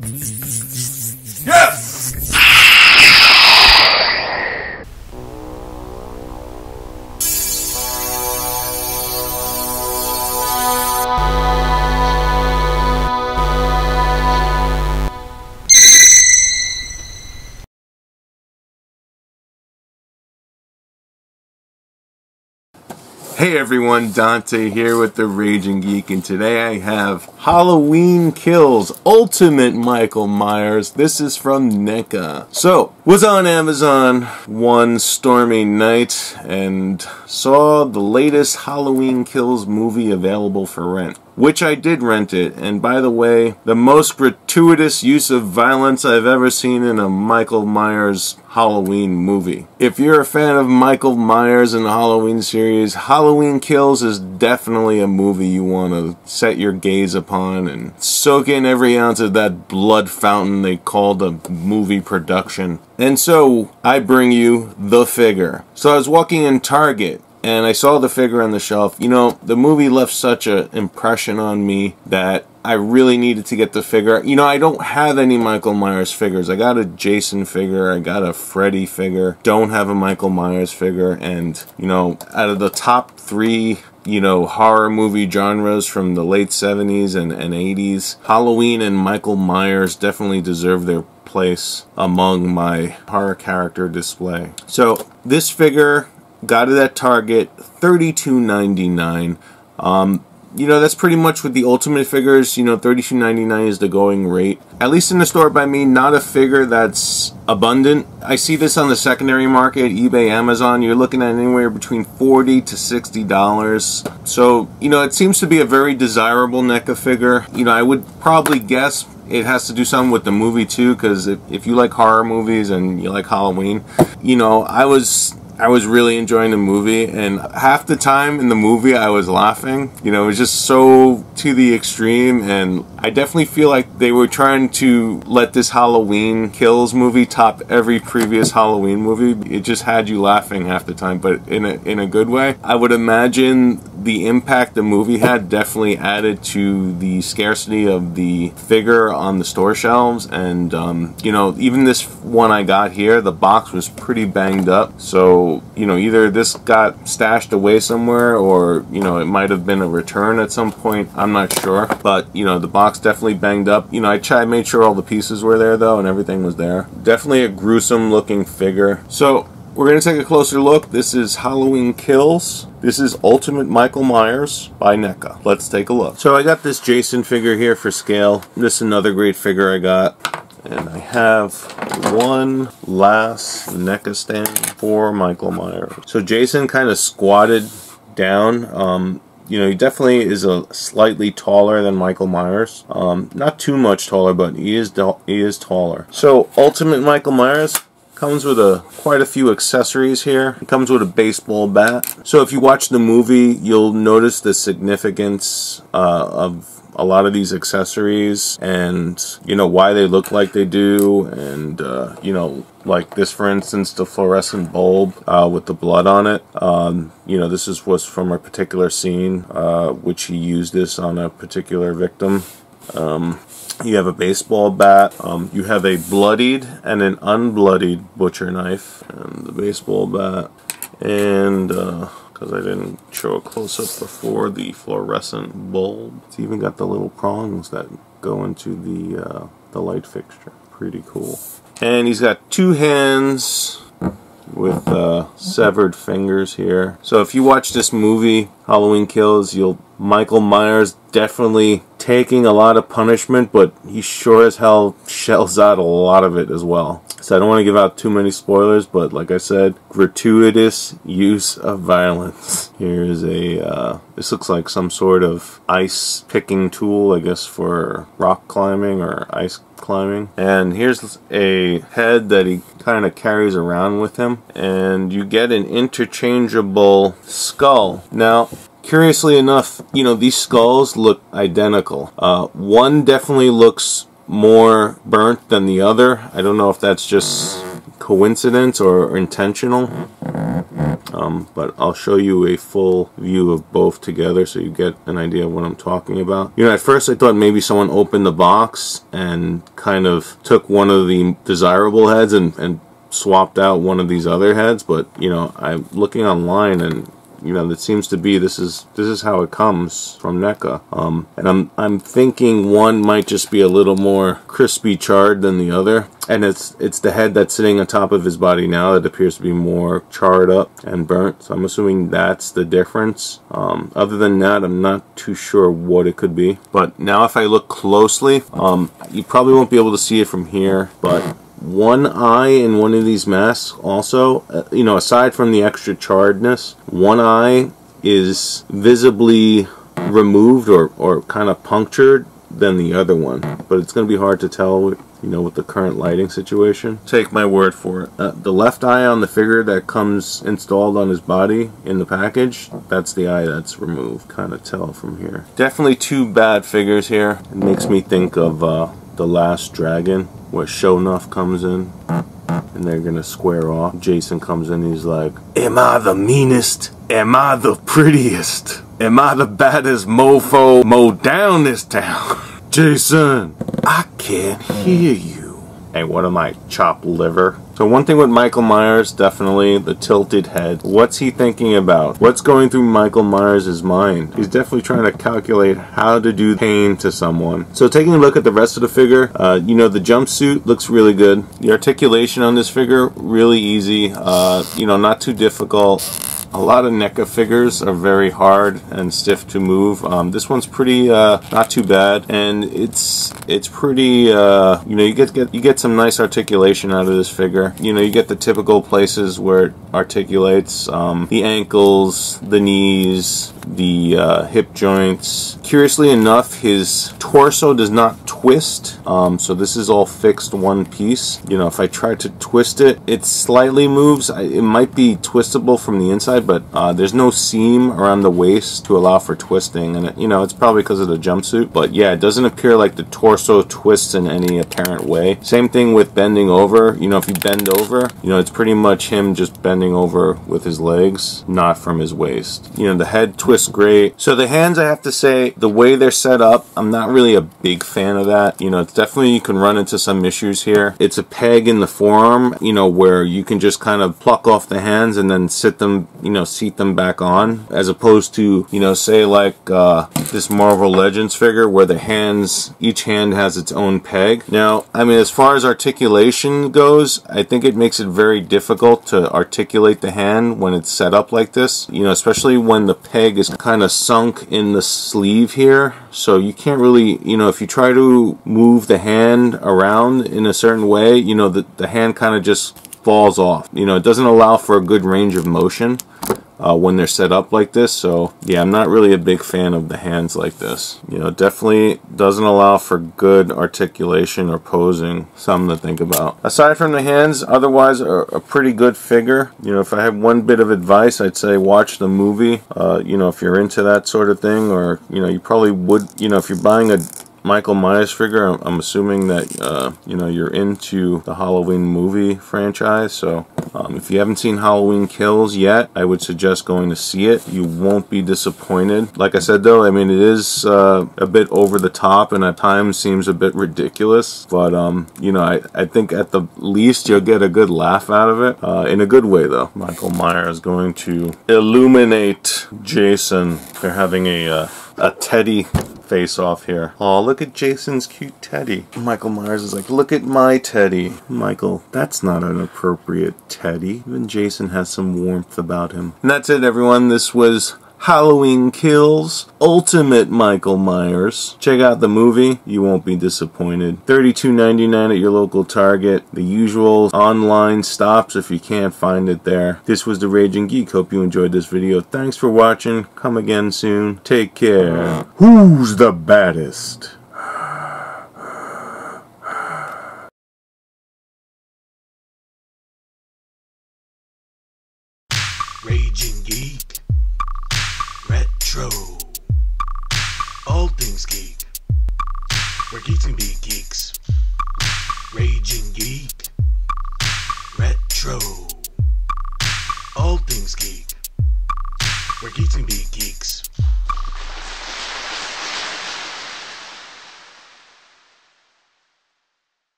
Yes! Hey everyone, Dante here with the Raging Geek, and today I have Halloween Kills Ultimate Michael Myers. This is from NECA. So, was on Amazon one stormy night and saw the latest Halloween Kills movie available for rent, which I did rent it. And by the way, the most gratuitous use of violence I've ever seen in a Michael Myers Halloween movie. If you're a fan of Michael Myers and the Halloween series, Halloween Kills is definitely a movie you want to set your gaze upon and soak in every ounce of that blood fountain they called a movie production. And so, I bring you The Figure. So I was walking in Target, and I saw the figure on the shelf. You know, the movie left such an impression on me that I really needed to get the figure. You know, I don't have any Michael Myers figures. I got a Jason figure, I got a Freddy figure, don't have a Michael Myers figure, and, you know, out of the top three, you know, horror movie genres from the late 70s and 80s, Halloween and Michael Myers definitely deserve their place among my horror character display. So, this figure got it at Target, $32.99. You know, that's pretty much with the Ultimate figures. You know, $32.99 is the going rate. At least in the store by me, not a figure that's abundant. I see this on the secondary market, eBay, Amazon. You're looking at anywhere between $40 to $60. So, you know, it seems to be a very desirable NECA figure. You know, I would probably guess it has to do something with the movie too, because if you like horror movies and you like Halloween, you know, I was really enjoying the movie, and half the time in the movie I was laughing. You know, it was just so to the extreme, and I definitely feel like they were trying to let this Halloween Kills movie top every previous Halloween movie. It just had you laughing half the time, but in a good way. I would imagine the impact the movie had definitely added to the scarcity of the figure on the store shelves, and you know, even this one I got here, the box was pretty banged up, so you know, either this got stashed away somewhere, or you know, it might have been a return at some point. I'm not sure, but you know, the box definitely banged up. You know, I made sure all the pieces were there though, and everything was there. Definitely a gruesome looking figure. So we're going to take a closer look. This is Halloween Kills. This is Ultimate Michael Myers by NECA. Let's take a look. So I got this Jason figure here for scale. This is another great figure I got. And I have one last NECA stand for Michael Myers. So Jason kind of squatted down. You know, he definitely is a slightly taller than Michael Myers. Not too much taller, but he is taller. So Ultimate Michael Myers comes with quite a few accessories here. It comes with a baseball bat. So if you watch the movie, you'll notice the significance of a lot of these accessories, and you know, why they look like they do, and you know, like this for instance, the fluorescent bulb with the blood on it. You know, this was from a particular scene, which he used this on a particular victim. You have a baseball bat, you have a bloodied and an unbloodied butcher knife, and the baseball bat, and because I didn't show a close-up before, the fluorescent bulb. It's even got the little prongs that go into the light fixture. Pretty cool. And he's got two hands with severed fingers here. So if you watch this movie, Halloween Kills, Michael Myers definitely taking a lot of punishment, but he sure as hell shells out a lot of it as well. So I don't want to give out too many spoilers, but like I said, gratuitous use of violence. Here's this looks like some sort of ice picking tool, I guess for rock climbing or ice climbing. And here's a head that he kind of carries around with him, and you get an interchangeable skull. Now, curiously enough, you know, these skulls look identical. One definitely looks more burnt than the other. I don't know if that's just coincidence or intentional. but I'll show you a full view of both together so you get an idea of what I'm talking about. You know, at first I thought maybe someone opened the box and kind of took one of the desirable heads and swapped out one of these other heads, but you know, I'm looking online and you know, that seems to be this is how it comes from NECA. And I'm thinking one might just be a little more crispy charred than the other, and it's the head that's sitting on top of his body now that appears to be more charred up and burnt. So I'm assuming that's the difference. Other than that, I'm not too sure what it could be. But now if I look closely, you probably won't be able to see it from here, but one eye in one of these masks also, you know, aside from the extra charredness, one eye is visibly removed or kind of punctured than the other one. But it's going to be hard to tell, you know, with the current lighting situation. Take my word for it. The left eye on the figure that comes installed on his body in the package, that's the eye that's removed. Kind of tell from here. Definitely two bad figures here. It makes me think of The Last Dragon, where Sho'nuff comes in and they're gonna square off. Jason comes in, he's like, am I the meanest? Am I the prettiest? Am I the baddest mofo mow down this town? Jason, I can't hear you. Hey, what am I, chopped liver? So one thing with Michael Myers, definitely the tilted head. What's he thinking about? What's going through Michael Myers' mind? He's definitely trying to calculate how to do pain to someone. So taking a look at the rest of the figure, you know, the jumpsuit looks really good. The articulation on this figure, really easy. You know, not too difficult. A lot of NECA figures are very hard and stiff to move. This one's pretty not too bad, and it's pretty you know, you get some nice articulation out of this figure. You know, you get the typical places where it articulates, the ankles, the knees, the hip joints. Curiously enough, his torso does not twist, so this is all fixed one piece. You know, if I try to twist it, it slightly moves. It might be twistable from the inside, but there's no seam around the waist to allow for twisting, and you know, it's probably because of the jumpsuit. But yeah, it doesn't appear like the torso twists in any apparent way. Same thing with bending over. You know, if you bend over, you know, it's pretty much him just bending over with his legs, not from his waist. You know, the head twists great. So the hands, I have to say, the way they're set up, I'm not really a big fan of that. You know, it's definitely, you can run into some issues here. It's a peg in the forearm, you know, where you can just kind of pluck off the hands and then sit them, you know, seat them back on, as opposed to, you know, say like this Marvel Legends figure where the hands, each hand has its own peg. Now, I mean, as far as articulation goes, I think it makes it very difficult to articulate the hand when it's set up like this, you know, especially when the peg is kind of sunk in the sleeve here. So you can't really, you know, if you try to move the hand around in a certain way, you know, the hand kind of just falls off. You know, it doesn't allow for a good range of motion when they're set up like this. So yeah, I'm not really a big fan of the hands like this. You know, definitely doesn't allow for good articulation or posing. Something to think about. Aside from the hands, otherwise a pretty good figure. You know, if I had one bit of advice, I'd say watch the movie. You know, if you're into that sort of thing, or you know, you probably would, you know, if you're buying a Michael Myers figure, I'm assuming that you know, you're into the Halloween movie franchise. So if you haven't seen Halloween Kills yet, I would suggest going to see it. You won't be disappointed. Like I said though, I mean, it is a bit over the top and at times seems a bit ridiculous, but you know, I think at the least you'll get a good laugh out of it, in a good way though. Michael Myers is going to illuminate Jason. They're having a teddy face off here. Oh, look at Jason's cute teddy. Michael Myers is like, look at my teddy. Michael, that's not an appropriate teddy. Even Jason has some warmth about him. And that's it, everyone. This was Halloween Kills Ultimate Michael Myers. Check out the movie. You won't be disappointed. $32.99 at your local Target. The usual online stops if you can't find it there. This was The Raging Geek. Hope you enjoyed this video. Thanks for watching. Come again soon. Take care. Who's the baddest? Raging Geek. Retro. All things geek. Where geeks can be geeks.